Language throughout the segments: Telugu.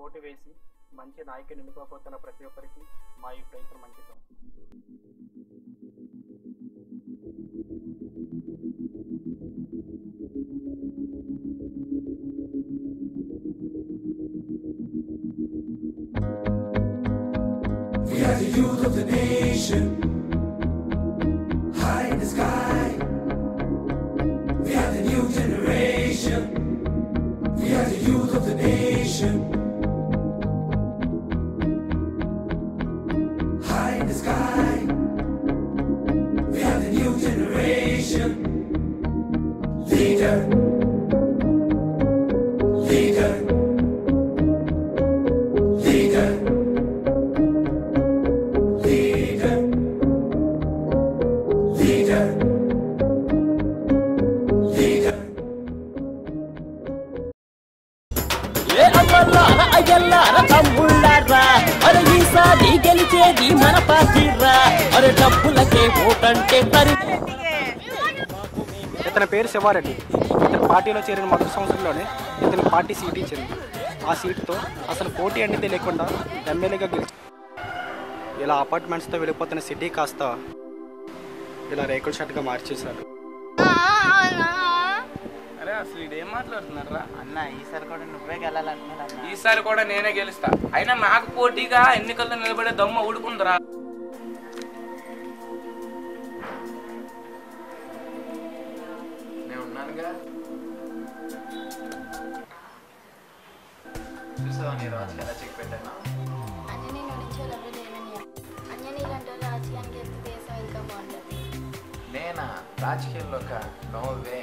ఓటు వేసి మంచి నాయకుని ఎన్నుకోబోతున్న ప్రతి ఒక్కరికి మా ఈ ప్రయత్నం అంకితం. We are the youth of the nation, high in the sky. We are the new generation. We are the youth of the nation, high in the sky. We are the new generation. Leader, leader, leader. గెలిచేది మన పార్టీరా అరే డబ్బులకే ఓటంటే ఇతని పేరు శివారెడ్డి. ఇతని పార్టీలో చేరిన మొదటి సంవత్సరంలోనే ఇతని పార్టీ సీట్ ఇచ్చింది. ఆ సీటుతో అసలు పోటీ అనేది లేకుండా ఎమ్మెల్యేగా గెలిచి ఇలా అపార్ట్మెంట్స్తో వెళ్ళిపోతున్న సిటీ కాస్త ఇలా రేకుల షర్ట్గా మార్చేశారు. అరే అసలు ఇదేం మాట్లాడుతున్నారా అన్న? ఈసారి కూడా నువ్వే గెలాలంటున్నాడు. ఈసారి కూడా నేనే గెలుస్తా. అయినా నాకు పోటీగా ఎన్నికల్లో నిలబడే దమ్ము ఊడుకుందరా. నేను ఉన్నానుగా. చూసావా నీ రాజు ఎలా చెక్ పెట్టాను? నేనా రాజకీయాల్లో నోవే.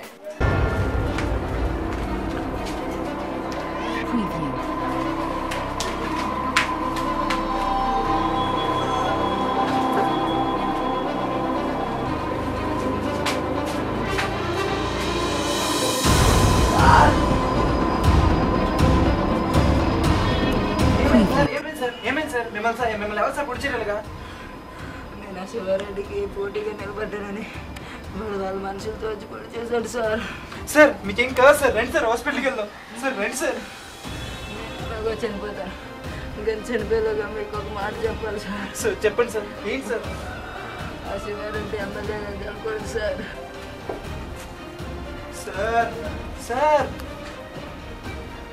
మిమ్మల్ని ఎవరు సార్ పొడిచేయాలిగా? నేను శివారెడ్డికి పోటీగా నిలబడ్డానని వాళ్ళ మనుషులతో వచ్చి పొడి చేశాడు సార్. సార్ మీకేం కాదు సార్, రండి సార్ హాస్పిటల్కి వెళ్దాం. సార్ రండి సార్. నేను చనిపోతాను. ఇంకా చనిపోయేలాగా మీకు ఒక మాట చెప్పాలి సార్. సార్ చెప్పండి సార్. ఏంటి సార్? ఆ శివారెడ్డి ఎమ్మెల్యేగా గెలపండి సార్. సార్ సార్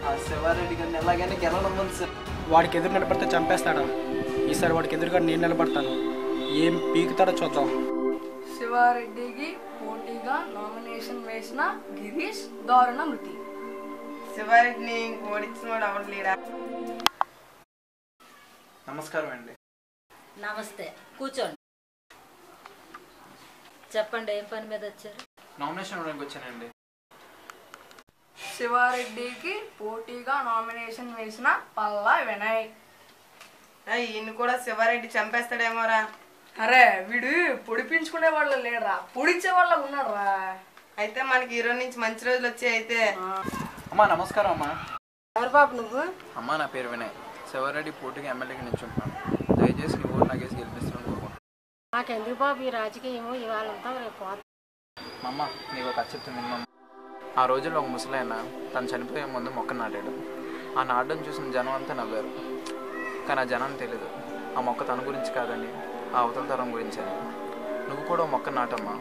ఆ శివారెడ్డి గారిని ఎలాగైనా గెలవడం సార్. వాడికి ఎదురు నిలబడితే చంపేస్తాడా? ఈసారి వాడికి ఎదురుగా నేను నిలబడతాను. ఏం పీకుతాడో చూద్దాం. శివారెడ్డికి పోటీగా నామినేషన్ వేసిన గిరీష్ దారుణ మృతి. శివారెడ్డిని ఓడించిన వాడు ఎవరు లేడా? నమస్కారం అండి. నమస్తే, కూర్చోండి. చెప్పండి, ఏం పని మీద వచ్చారు? నామినేషన్ ఇవ్వడానికి వచ్చానండి. శివారెడ్డికి పోటీగా నామినేషన్ వేసిన పల్లా వినయ్. ఈయన కూడా శివారెడ్డి చంపేస్తాడేమోరా. అరే వీడు పొడిపించుకునే వాళ్ళు లేడరా, పొడిచే వాళ్ళ ఉన్నాడురా. అయితే మనకి ఈ రోజు నుంచి మంచి రోజులు వచ్చాయి. అయితే అమ్మా నమస్కారం అమ్మా. ఎవరు బాబు నువ్వు? అమ్మా నా పేరు వినయ్. శివారెడ్డి పోటీగా ఎమ్మెల్యేగా నిల్చుంటున్నాను. దయచేసి నీ ఓటు నాకేసి గెలిపిస్తాను కోరుకుంటున్నాను. నాకెందుకు బాబు ఈ రాజకీయము, ఇవాళ ఉంటాం రేపు. మా అమ్మ నీకు ఒక కథ చెప్తుంది వినమ్మా. ఆ రోజుల్లో ఒక ముసలాయన తను చనిపోయే ముందు మొక్క నాటాడు. ఆ నాటడం చూసిన జనం అంతా నవ్వారు. కానీ ఆ జనం తెలీదు ఆ మొక్క తన గురించి కాదని, ఆ అవతల తరం గురించి అని. నువ్వు కూడా మొక్క నాటమ్మా.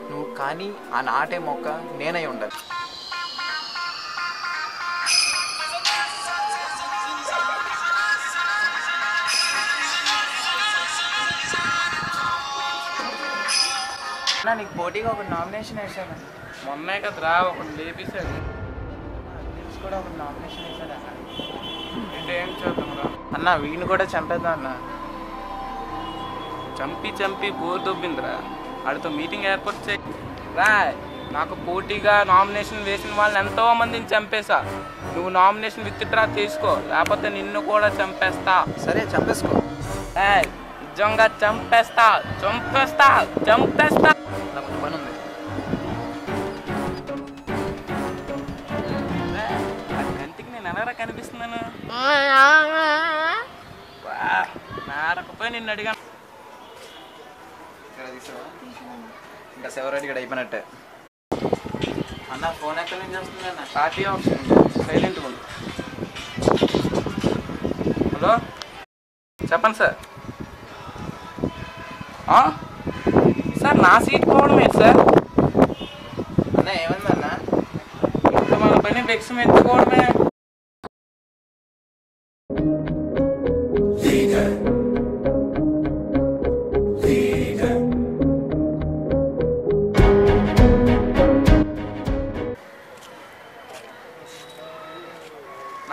నువ్వు కానీ ఆ నాటే మొక్క నేనై ఉండాలి. నీకు పోటీగా ఒక నామినేషన్ వేసాను. మొన్నే కదరా ఒకటి లేపేశాడు. కూడా ఒక నామినేషన్ వేసాడు అన్న. అంటే ఏం చేద్దాంరా అన్న వీడిని కూడా చంపేద్దాం అన్న. చంపి బోర్ దొబ్బిందిరా. ఆడితో మీటింగ్ ఏర్పాటు చేయి రా. నాకు పోటీగా నామినేషన్ వేసిన వాళ్ళని ఎంతో మందిని చంపేశా. నువ్వు నామినేషన్ విత్డ్రా తీసుకో, లేకపోతే నిన్ను కూడా చంపేస్తా. సరే చంపేసుకో. నిజంగా చంపేస్తా. నాకు పని ఉంది. కంటికి నేను ఎలారా కనిపిస్తున్నాను? నారకపోయి నిన్ను అడిగాను. ఇంకా శివరెడ్డి గడ అయిపోయినట్టే. అన్న ఫోన్ ఎక్కడి నుంచి వస్తుంది అన్న? పార్టీ ఆప్షన్ సైలెంట్గా ఉంది. హలో చెప్పండి సార్. సార్ నా సీట్ పోవడమే సార్. అన్న ఏమైందన్నా? ఇంకా మన పని వెక్సం ఎత్తుకోవడమే.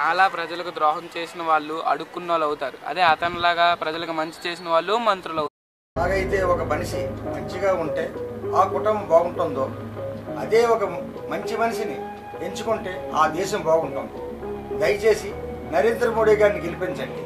నాలా ప్రజలకు ద్రోహం చేసిన వాళ్ళు అడుక్కున్న వాళ్ళు అవుతారు. అదే అతనిలాగా ప్రజలకు మంచి చేసిన వాళ్ళు మంత్రులు అవుతారు. అలాగైతే ఒక మనిషి మంచిగా ఉంటే ఆ కుటుంబం బాగుంటుందో అదే ఒక మంచి మనిషిని ఎంచుకుంటే ఆ దేశం బాగుంటుంది. దయచేసి నరేంద్ర మోడీ గారిని గెలిపించండి.